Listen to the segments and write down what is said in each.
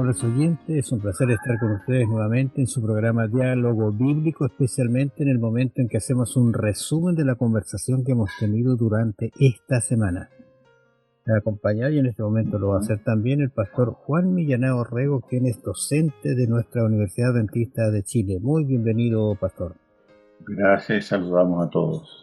amables oyentes, es un placer estar con ustedes nuevamente en su programa Diálogo Bíblico, especialmente en el momento en que hacemos un resumen de la conversación que hemos tenido durante esta semana. Me acompaña y en este momento lo va a hacer también el pastor Juan Millanao Orrego, quien es docente de nuestra Universidad Adventista de Chile. Muy bienvenido, pastor. Gracias, saludamos a todos.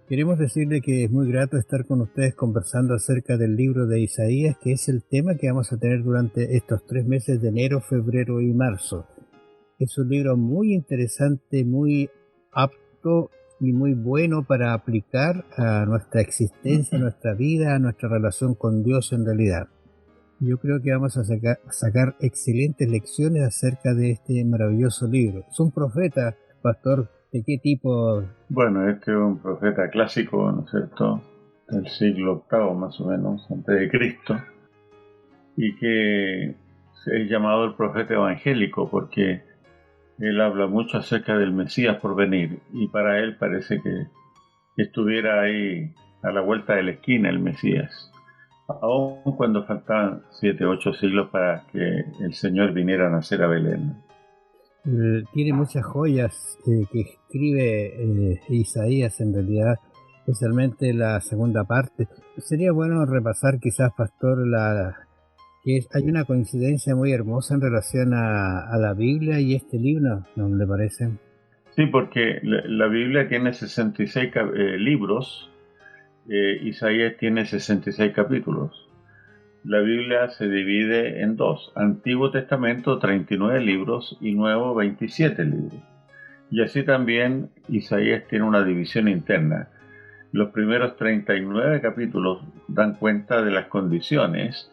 Queremos decirle que es muy grato estar con ustedes conversando acerca del libro de Isaías, que es el tema que vamos a tener durante estos 3 meses de enero, febrero y marzo. Es un libro muy interesante, muy apto y muy bueno para aplicar a nuestra existencia, a nuestra vida, a nuestra relación con Dios en realidad. Yo creo que vamos a sacar excelentes lecciones acerca de este maravilloso libro. Es un profeta, pastor. ¿De qué tipo? Bueno, este es un profeta clásico, ¿no es cierto?, del siglo VIII más o menos, antes de Cristo, y que es llamado el profeta evangélico porque él habla mucho acerca del Mesías por venir, y para él parece que estuviera ahí a la vuelta de la esquina el Mesías, aun cuando faltaban 7, 8 siglos para que el Señor viniera a nacer a Belén. Tiene muchas joyas que escribe Isaías en realidad, especialmente la segunda parte. Sería bueno repasar quizás, pastor, hay una coincidencia muy hermosa en relación a la Biblia y este libro, ¿no le parece? Sí, porque la Biblia tiene 66 libros, Isaías tiene 66 capítulos. La Biblia se divide en dos: Antiguo Testamento 39 libros y Nuevo 27 libros. Y así también Isaías tiene una división interna. Los primeros 39 capítulos dan cuenta de las condiciones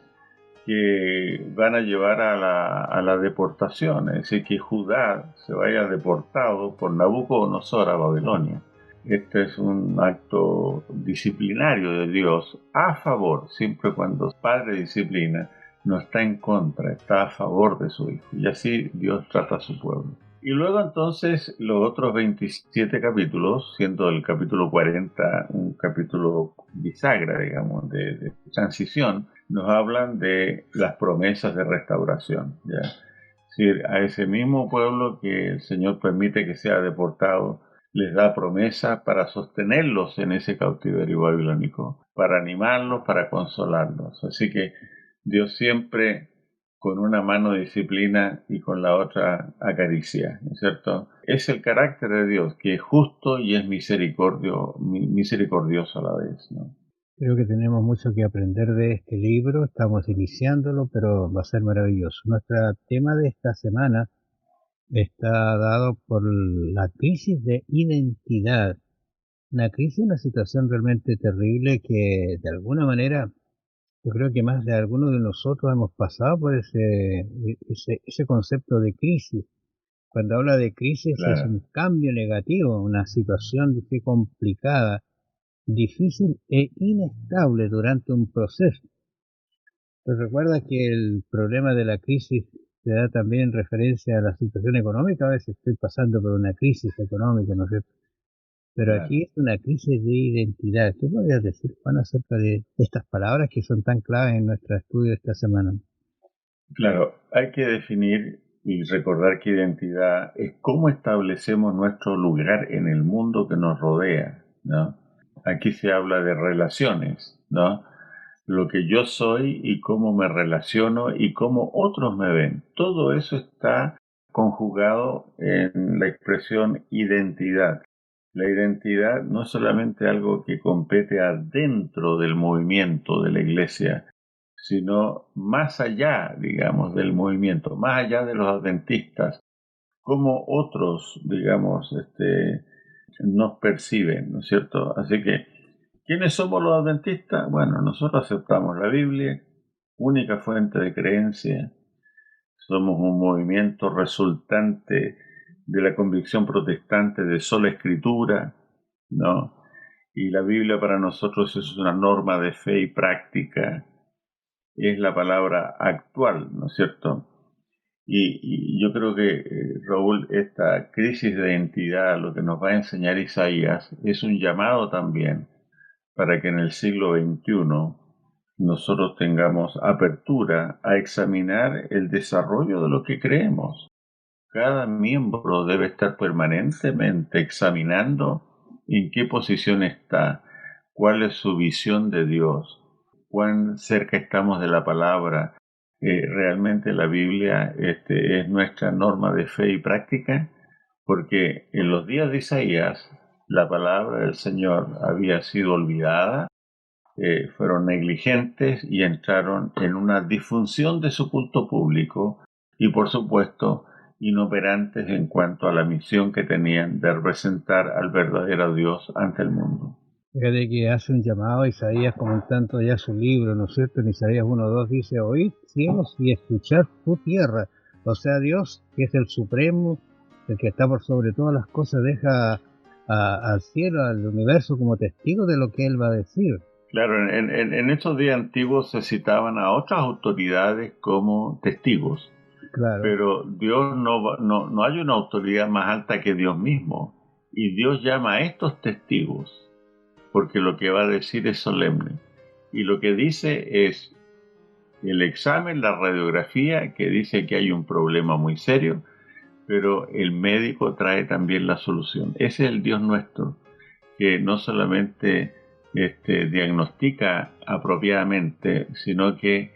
que van a llevar a la deportación, es decir, que Judá se vaya deportado por Nabucodonosor a Babilonia. Este es un acto disciplinario de Dios a favor, siempre cuando el padre disciplina, no está en contra, está a favor de su hijo. Y así Dios trata a su pueblo. Y luego entonces los otros 27 capítulos, siendo el capítulo 40 un capítulo bisagra, digamos, de transición, nos hablan de las promesas de restauración, ¿ya? Es decir, a ese mismo pueblo que el Señor permite que sea deportado, les da promesa para sostenerlos en ese cautiverio babilónico, para animarlos, para consolarlos. Así que Dios siempre con una mano disciplina y con la otra acaricia, ¿no es cierto? Es el carácter de Dios, que es justo y es misericordioso a la vez, ¿no? Creo que tenemos mucho que aprender de este libro, estamos iniciándolo, pero va a ser maravilloso. Nuestro tema de esta semana está dado por la crisis de identidad. Una crisis, una situación realmente terrible que de alguna manera yo creo que más de algunos de nosotros hemos pasado por ese concepto de crisis. Cuando habla de crisis es Claro. un cambio negativo, una situación complicada, difícil e inestable durante un proceso. Pues recuerda que el problema de la crisis se da también en referencia a la situación económica. A veces estoy pasando por una crisis económica, ¿no es cierto? Pero Claro. aquí es una crisis de identidad. ¿Qué podrías decir, Juan, acerca de estas palabras que son tan claves en nuestro estudio esta semana? Claro, hay que definir y recordar que identidad es cómo establecemos nuestro lugar en el mundo que nos rodea, ¿no? Aquí se habla de relaciones, ¿no? Lo que yo soy y cómo me relaciono y cómo otros me ven. Todo eso está conjugado en la expresión identidad. La identidad no es solamente algo que compete adentro del movimiento de la iglesia, sino más allá, digamos, del movimiento, más allá de los adventistas, como otros, digamos, nos perciben, ¿no es cierto? Así que, ¿quiénes somos los adventistas? Bueno, nosotros aceptamos la Biblia, única fuente de creencia. Somos un movimiento resultante de la convicción protestante de sola escritura, ¿no? Y la Biblia para nosotros es una norma de fe y práctica, es la palabra actual, ¿no es cierto? Y yo creo que, Raúl, esta crisis de identidad, lo que nos va a enseñar Isaías, es un llamado también para que en el siglo XXI nosotros tengamos apertura a examinar el desarrollo de lo que creemos. Cada miembro debe estar permanentemente examinando en qué posición está, cuál es su visión de Dios, cuán cerca estamos de la palabra. Realmente la Biblia es nuestra norma de fe y práctica, porque en los días de Isaías la palabra del Señor había sido olvidada, fueron negligentes y entraron en una disfunción de su culto público y, por supuesto, inoperantes en cuanto a la misión que tenían de representar al verdadero Dios ante el mundo. Fíjate que hace un llamado a Isaías comentando ya su libro, ¿no es cierto? En Isaías 1:2 dice: oíd cielos y escuchad tu tierra. O sea, Dios, que es el supremo, el que está por sobre todas las cosas, deja al cielo, al universo, como testigo de lo que Él va a decir. Claro, en estos días antiguos se citaban a otras autoridades como testigos. Claro. Pero Dios no hay una autoridad más alta que Dios mismo. Y Dios llama a estos testigos, porque lo que va a decir es solemne. Y lo que dice es el examen, la radiografía, que dice que hay un problema muy serio, pero el médico trae también la solución. Ese es el Dios nuestro, que no solamente diagnostica apropiadamente, sino que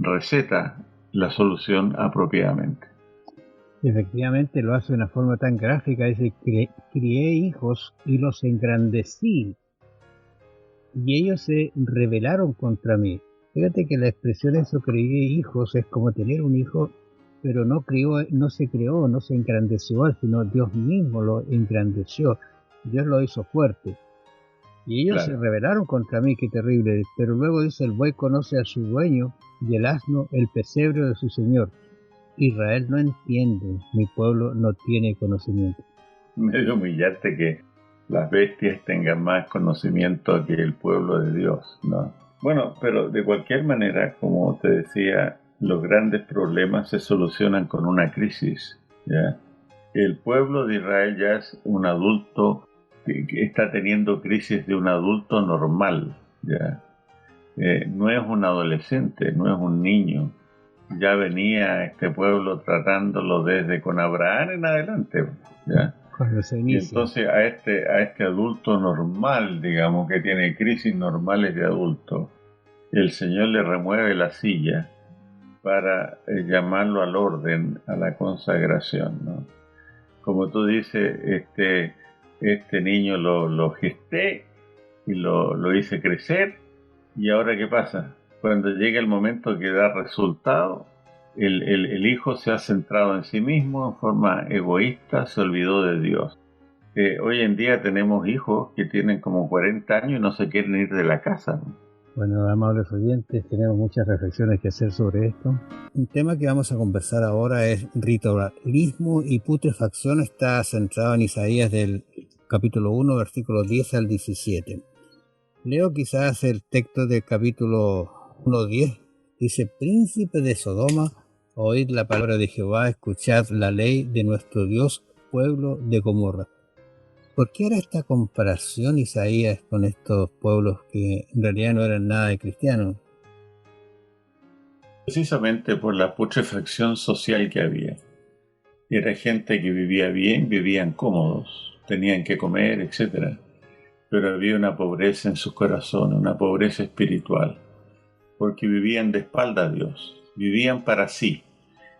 receta la solución apropiadamente. Efectivamente lo hace de una forma tan gráfica, dice: crié hijos y los engrandecí, y ellos se rebelaron contra mí. Fíjate que la expresión eso, crié hijos, es como tener un hijo, pero no se creó, no se engrandeció, sino Dios mismo lo engrandeció, Dios lo hizo fuerte. Y ellos se rebelaron contra mí, qué terrible. Pero luego dice: el buey conoce a su dueño, y el asno el pesebre de su señor. Israel no entiende, mi pueblo no tiene conocimiento. Medio humillante que las bestias tengan más conocimiento que el pueblo de Dios, ¿no? Bueno, pero de cualquier manera, como te decía, los grandes problemas se solucionan con una crisis, ¿ya? El pueblo de Israel ya es un adulto que está teniendo crisis de un adulto normal, ¿ya? No es un adolescente, no es un niño. Ya venía este pueblo tratándolo desde con Abraham en adelante, ¿ya? Y entonces a este adulto normal, digamos, que tiene crisis normales de adulto, el Señor le remueve la silla para llamarlo al orden, a la consagración, ¿no? Como tú dices, este niño lo gesté y lo hice crecer, y ahora ¿qué pasa? Cuando llega el momento que da resultado, el hijo se ha centrado en sí mismo en forma egoísta, se olvidó de Dios. Hoy en día tenemos hijos que tienen como 40 años y no se quieren ir de la casa, ¿no? Bueno, amables oyentes, tenemos muchas reflexiones que hacer sobre esto. Un tema que vamos a conversar ahora es ritualismo y putrefacción. Está centrado en Isaías del capítulo 1, versículos 10 al 17. Leo quizás el texto del capítulo 1:10. Dice: príncipe de Sodoma, oíd la palabra de Jehová, escuchad la ley de nuestro Dios, pueblo de Gomorra. ¿Por qué hará esta comparación Isaías con estos pueblos que en realidad no eran nada de cristianos? Precisamente por la putrefacción social que había. Era gente que vivía bien, vivían cómodos, tenían que comer, etc. Pero había una pobreza en sus corazones, una pobreza espiritual, porque vivían de espalda a Dios, vivían para sí.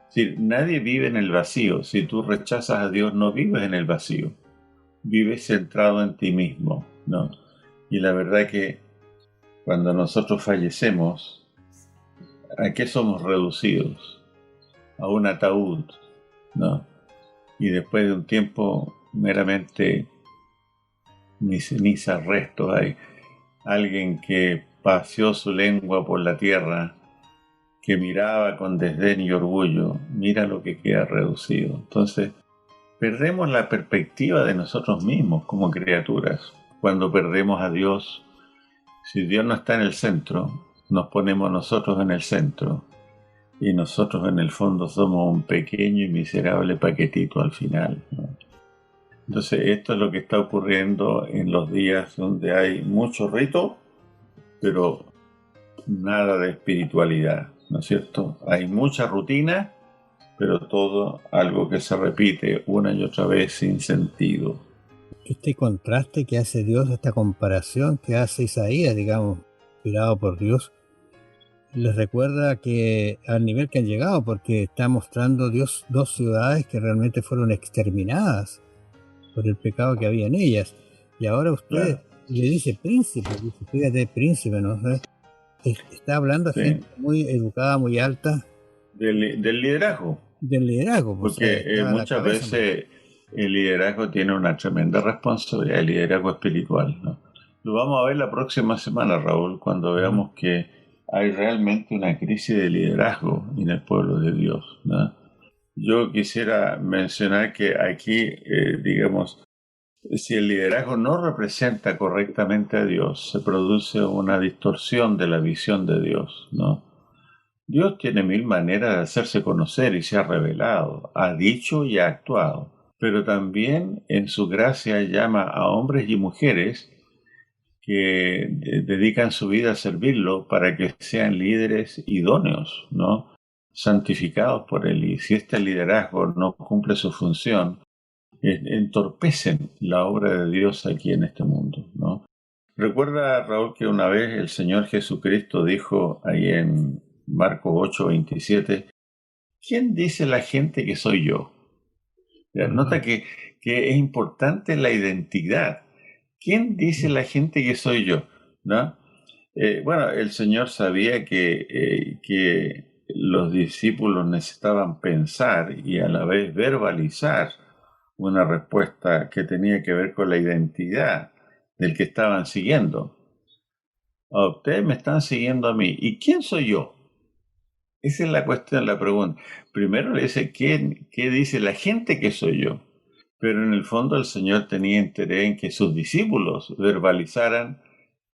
Es decir, nadie vive en el vacío. Si tú rechazas a Dios, no vives en el vacío. Vives centrado en ti mismo, ¿no? Y la verdad que cuando nosotros fallecemos, ¿a qué somos reducidos? A un ataúd, ¿no? Y después de un tiempo, meramente ni cenizas, restos hay. Alguien que paseó su lengua por la tierra, que miraba con desdén y orgullo, mira lo que queda reducido. Entonces, perdemos la perspectiva de nosotros mismos como criaturas. Cuando perdemos a Dios, si Dios no está en el centro, nos ponemos nosotros en el centro, y nosotros en el fondo somos un pequeño y miserable paquetito al final, ¿no? Entonces esto es lo que está ocurriendo en los días donde hay mucho rito, pero nada de espiritualidad, ¿no es cierto? Hay mucha rutina, pero todo algo que se repite una y otra vez sin sentido. Este contraste que hace Dios, esta comparación que hace Isaías, digamos, inspirado por Dios, les recuerda que al nivel que han llegado, porque está mostrando Dios dos ciudades que realmente fueron exterminadas por el pecado que había en ellas. Y ahora usted Claro, le dice príncipe, dice, fíjate, príncipe, ¿no? Está hablando a sí. gente muy educada, muy alta Del liderazgo, del liderazgo, pues, o sea, porque está a la muchas cabeza. veces el liderazgo tiene una tremenda responsabilidad, el liderazgo espiritual, ¿no? Lo vamos a ver la próxima semana, Raúl, cuando Ajá. veamos que hay realmente una crisis de liderazgo en el pueblo de Dios, ¿no? Yo quisiera mencionar que aquí, digamos, si el liderazgo no representa correctamente a Dios, se produce una distorsión de la visión de Dios, ¿no? Dios tiene mil maneras de hacerse conocer y se ha revelado, ha dicho y ha actuado, pero también en su gracia llama a hombres y mujeres que dedican su vida a servirlo para que sean líderes idóneos, ¿no? Santificados por él. Y si este liderazgo no cumple su función, entorpecen la obra de Dios aquí en este mundo, ¿no? Recuerda, Raúl, que una vez el Señor Jesucristo dijo ahí en Marcos 8:27, ¿quién dice la gente que soy yo? Ya, nota Ajá. que es importante la identidad. ¿Quién dice la gente que soy yo? ¿No? Bueno, el Señor sabía que los discípulos necesitaban pensar y a la vez verbalizar una respuesta que tenía que ver con la identidad del que estaban siguiendo. Ustedes me están siguiendo a mí. ¿Y quién soy yo? Esa es la cuestión, la pregunta. Primero le dice, ¿qué dice la gente que soy yo? Pero en el fondo el Señor tenía interés en que sus discípulos verbalizaran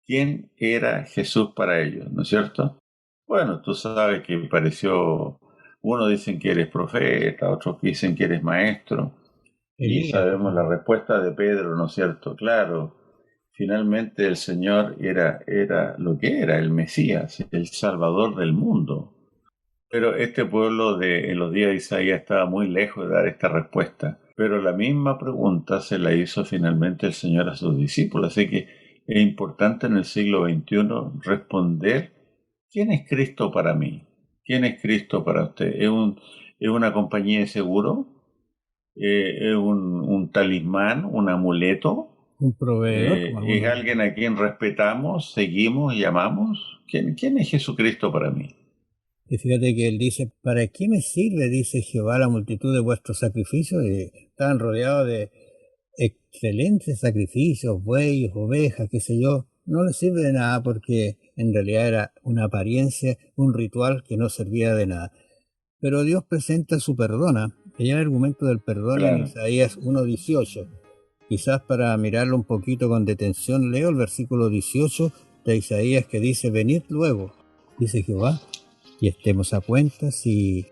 quién era Jesús para ellos, ¿no es cierto? Bueno, tú sabes que pareció, unos dicen que eres profeta, otros dicen que eres maestro, y Elías. sabemos la respuesta de Pedro, ¿no es cierto? Claro, finalmente el Señor era lo que era, el Mesías, el Salvador del mundo. Pero este pueblo en los días de Isaías estaba muy lejos de dar esta respuesta. Pero la misma pregunta se la hizo finalmente el Señor a sus discípulos. Así que es importante en el siglo XXI responder, ¿quién es Cristo para mí? ¿Quién es Cristo para usted? ¿Es una compañía de seguro? ¿Es un talismán, un amuleto? Un proveedor, como ¿Es algunos alguien dicen. a quien respetamos, seguimos y amamos? ¿Quién es Jesucristo para mí? Y fíjate que él dice, ¿para qué me sirve, dice Jehová, la multitud de vuestros sacrificios? Y estaban rodeados de excelentes sacrificios, bueyes, ovejas, qué sé yo. No les sirve de nada porque en realidad era una apariencia, un ritual que no servía de nada. Pero Dios presenta su perdona. Hay el argumento del perdón en Claro. Isaías 1:18. Quizás para mirarlo un poquito con detención, leo el versículo 18 de Isaías que dice, venid luego, dice Jehová, y estemos a cuenta, si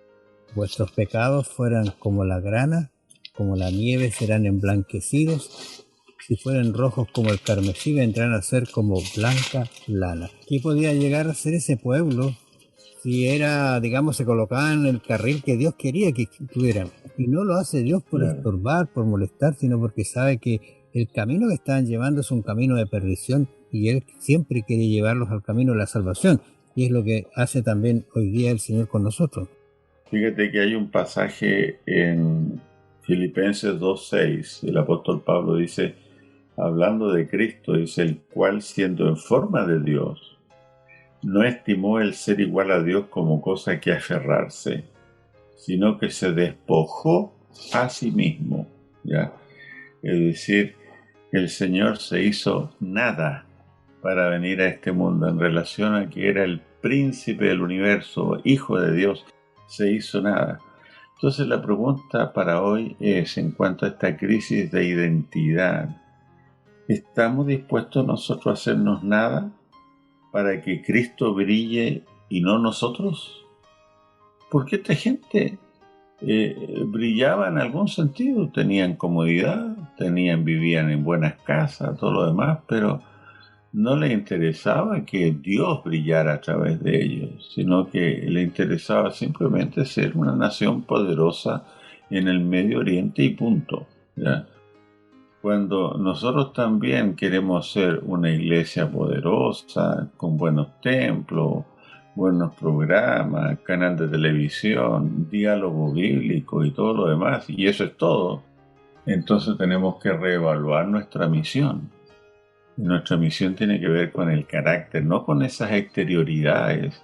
vuestros pecados fueran como la grana, como la nieve serán emblanquecidos, si fueran rojos como el carmesí vendrán a ser como blanca lana. ¿Qué podía llegar a ser ese pueblo si era, digamos, se colocaba en el carril que Dios quería que tuvieran? Y no lo hace Dios por Claro. estorbar, por molestar, sino porque sabe que el camino que estaban llevando es un camino de perdición y Él siempre quiere llevarlos al camino de la salvación. Y es lo que hace también hoy día el Señor con nosotros. Fíjate que hay un pasaje en Filipenses 2:6, el apóstol Pablo dice, hablando de Cristo, dice, el cual siendo en forma de Dios, no estimó el ser igual a Dios como cosa que aferrarse, sino que se despojó a sí mismo, ¿ya? Es decir, el Señor se hizo nada para venir a este mundo en relación a que era el príncipe del universo, hijo de Dios, se hizo nada. Entonces la pregunta para hoy es en cuanto a esta crisis de identidad, ¿estamos dispuestos nosotros a hacernos nada para que Cristo brille y no nosotros? Porque esta gente brillaba en algún sentido, tenían comodidad, vivían en buenas casas, todo lo demás, pero no le interesaba que Dios brillara a través de ellos, sino que le interesaba simplemente ser una nación poderosa en el Medio Oriente y punto. ¿Ya? Cuando nosotros también queremos ser una iglesia poderosa, con buenos templos, buenos programas, canal de televisión, diálogo bíblico y todo lo demás, y eso es todo, entonces tenemos que reevaluar nuestra misión. Nuestra misión tiene que ver con el carácter, no con esas exterioridades,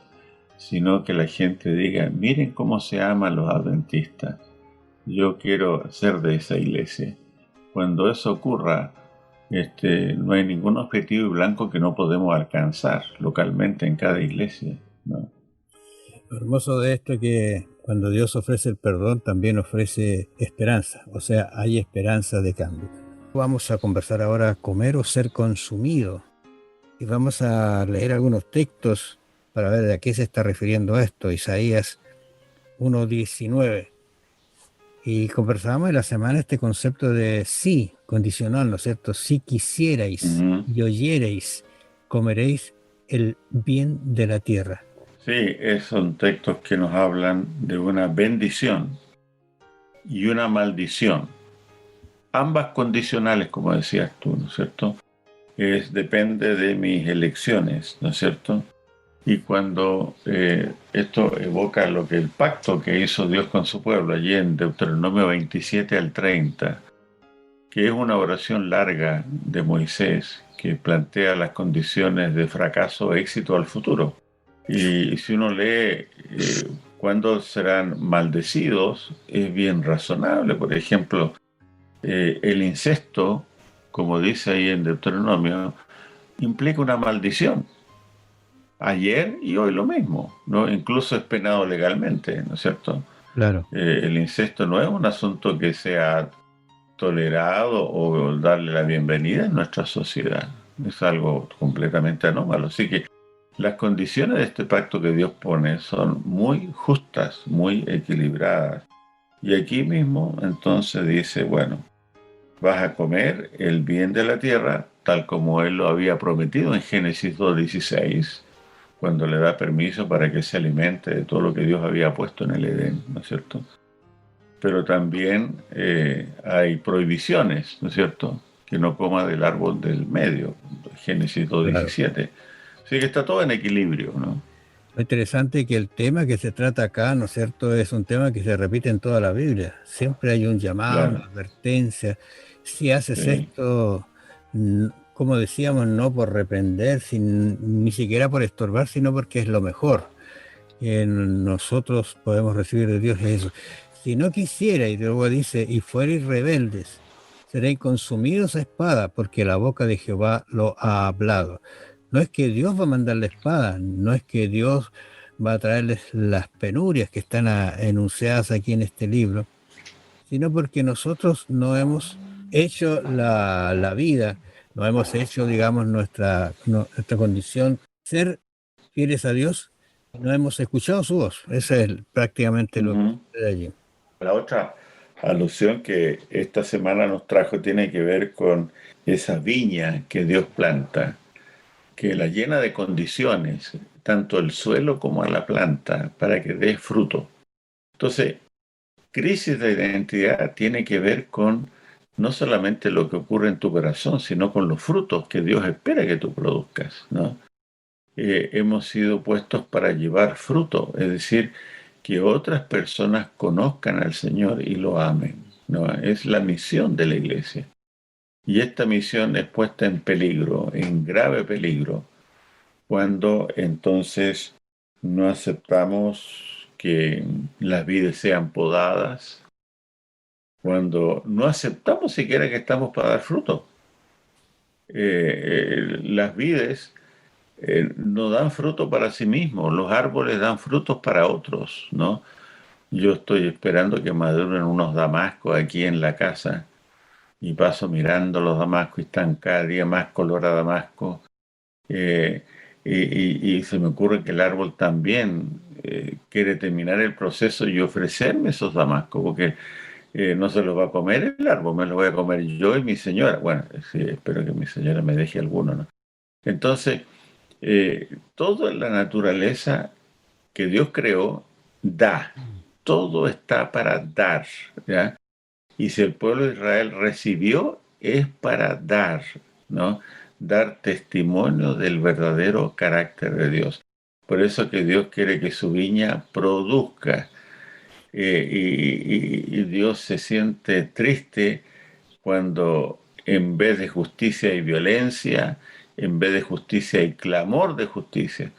sino que la gente diga, miren cómo se aman los adventistas. Yo quiero ser de esa iglesia. Cuando eso ocurra, no hay ningún objetivo blanco que no podemos alcanzar localmente en cada iglesia, ¿no? Lo hermoso de esto es que cuando Dios ofrece el perdón, también ofrece esperanza, o sea, hay esperanza de cambio. Vamos a conversar ahora, comer o ser consumido, y vamos a leer algunos textos para ver a qué se está refiriendo esto. Isaías 1:19. Y conversábamos en la semana este concepto de sí, condicional, ¿no es cierto? Si quisierais y oyereis, comeréis el bien de la tierra. Sí, son textos que nos hablan de una bendición y una maldición. Ambas condicionales, como decías tú, ¿no es cierto? Depende de mis elecciones, ¿no es cierto? Y cuando esto evoca lo que el pacto que hizo Dios con su pueblo, allí en Deuteronomio 27 al 30, que es una oración larga de Moisés que plantea las condiciones de fracaso o éxito al futuro. Y si uno lee cuándo serán maldecidos, es bien razonable. Por ejemplo, el incesto, como dice ahí en Deuteronomio, implica una maldición. Ayer y hoy lo mismo, ¿no? Incluso es penado legalmente, ¿no es cierto? Claro. El incesto no es un asunto que sea tolerado o darle la bienvenida en nuestra sociedad. Es algo completamente anómalo. Así que las condiciones de este pacto que Dios pone son muy justas, muy equilibradas. Y aquí mismo entonces dice, bueno, vas a comer el bien de la tierra, tal como Él lo había prometido en Génesis 2:16, cuando le da permiso para que se alimente de todo lo que Dios había puesto en el Edén, ¿no es cierto? Pero también hay prohibiciones, ¿no es cierto? Que no coma del árbol del medio, Génesis Claro. 2:17. Así que está todo en equilibrio, ¿no? Lo interesante es que el tema que se trata acá, ¿no es cierto?, es un tema que se repite en toda la Biblia. Siempre hay un llamado, una Claro, advertencia. Si haces sí. esto, como decíamos, no por reprender, ni siquiera por estorbar, sino porque es lo mejor que nosotros podemos recibir de Dios, es eso. Si no quisiera, y luego dice, y fuereis rebeldes, seréis consumidos a espada, porque la boca de Jehová lo ha hablado. No es que Dios va a mandar la espada, no es que Dios va a traerles las penurias que están enunciadas aquí en este libro, sino porque nosotros no hemos hecho la vida, no hemos hecho, digamos, nuestra condición, ser fieles a Dios, y no hemos escuchado su voz. Ese es prácticamente lo que Ujú. sucede allí. La otra alusión que esta semana nos trajo tiene que ver con esa viña que Dios planta, que la llena de condiciones, tanto el suelo como a la planta, para que dé fruto. Entonces, crisis de identidad tiene que ver con no solamente lo que ocurre en tu corazón, sino con los frutos que Dios espera que tú produzcas, ¿no? Hemos sido puestos para llevar fruto, es decir, que otras personas conozcan al Señor y lo amen, ¿no? Es la misión de la iglesia. Y esta misión es puesta en peligro, en grave peligro, cuando entonces no aceptamos que las vides sean podadas, cuando no aceptamos siquiera que estamos para dar fruto. Las vides no dan fruto para sí mismos, los árboles dan frutos para otros, ¿no? Yo estoy esperando que maduren unos damascos aquí en la casa y paso mirando los damascos y están cada día más color a damasco. Eh, y se me ocurre que el árbol también quiere terminar el proceso y ofrecerme esos damascos, porque no se los va a comer el árbol, me los voy a comer yo y mi señora. Bueno, sí, espero que mi señora me deje alguno, ¿no? Entonces, toda la naturaleza que Dios creó da. Todo está para dar, ¿ya? Y si el pueblo de Israel recibió, es para dar, ¿no? Dar testimonio del verdadero carácter de Dios. Por eso que Dios quiere que su viña produzca. Y Dios se siente triste cuando en vez de justicia hay violencia, en vez de justicia hay clamor de justicia.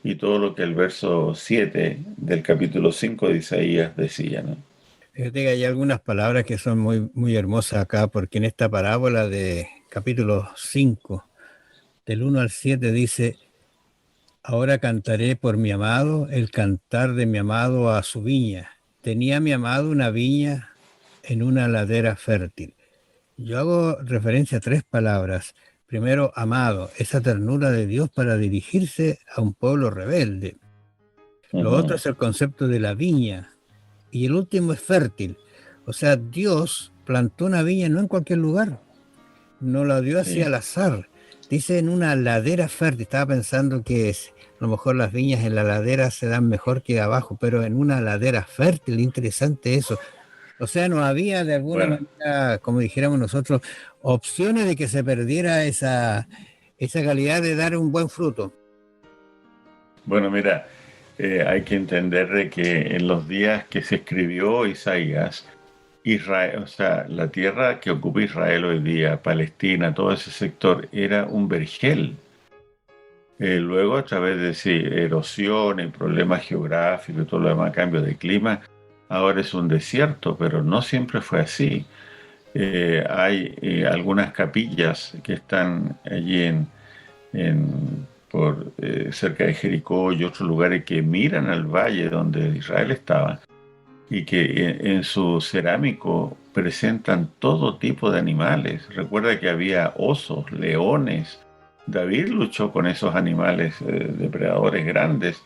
Y todo lo que el verso 7 del capítulo 5 de Isaías decía, ¿no? Fíjate que hay algunas palabras que son muy, muy hermosas acá, porque en esta parábola de capítulo 5, del 1 al 7, dice: ahora cantaré por mi amado el cantar de mi amado a su viña. Tenía mi amado una viña en una ladera fértil. Yo hago referencia a tres palabras. Primero, amado, esa ternura de Dios para dirigirse a un pueblo rebelde. Lo otro Ujú. es el concepto de la viña. Y el último es fértil. O sea, Dios plantó una viña no en cualquier lugar, no la dio así Sí. al azar. Dice en una ladera fértil. Estaba pensando que a lo mejor las viñas en la ladera se dan mejor que abajo, pero en una ladera fértil, interesante eso. O sea, no había de alguna Bueno, manera, como dijéramos nosotros, opciones de que se perdiera esa calidad de dar un buen fruto. bueno, mira, hay que entender de que en los días que se escribió Isaías, Israel, o sea, la tierra que ocupa Israel hoy día, Palestina, todo ese sector, era un vergel. Luego, a través de sí, erosión y problemas geográficos y todo lo demás, cambio de clima, ahora es un desierto, pero no siempre fue así. Hay algunas capillas que están allí cerca de Jericó y otros lugares que miran al valle donde Israel estaba y que en su cerámico presentan todo tipo de animales. Recuerda que había osos, leones. David luchó con esos animales depredadores grandes.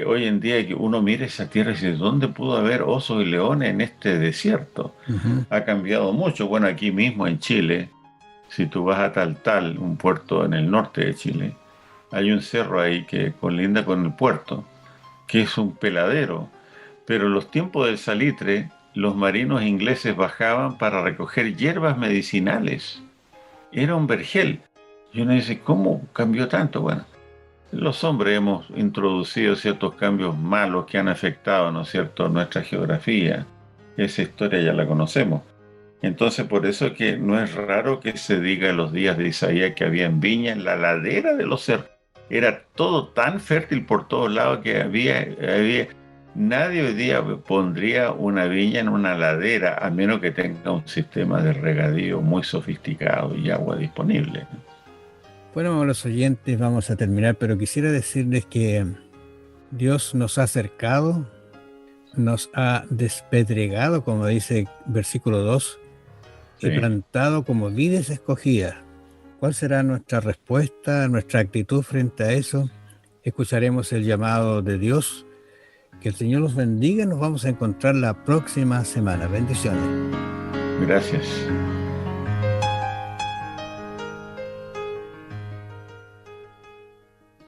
Hoy en día que uno mira esa tierra y dice, ¿dónde pudo haber osos y leones en este desierto? Ujú. Ha cambiado mucho. Bueno, aquí mismo en Chile, si tú vas a Taltal, un puerto en el norte de Chile, hay un cerro ahí que colinda con el puerto, que es un peladero. Pero en los tiempos del salitre, los marinos ingleses bajaban para recoger hierbas medicinales. Era un vergel. Y uno dice, ¿cómo cambió tanto? Bueno, los hombres hemos introducido ciertos cambios malos que han afectado, ¿no es cierto?, nuestra geografía. Esa historia ya la conocemos. Entonces, por eso es que no es raro que se diga en los días de Isaías que había en viña en la ladera de los cerros. Era todo tan fértil por todos lados que nadie hoy día pondría una viña en una ladera a menos que tenga un sistema de regadío muy sofisticado y agua disponible. Bueno, a los oyentes vamos a terminar, pero quisiera decirles que Dios nos ha acercado, nos ha despedregado, como dice versículo 2, y Sí, plantado como vides escogidas. ¿Cuál será nuestra respuesta, nuestra actitud frente a eso? Escucharemos el llamado de Dios. Que el Señor los bendiga. Nos vamos a encontrar la próxima semana. Bendiciones. gracias.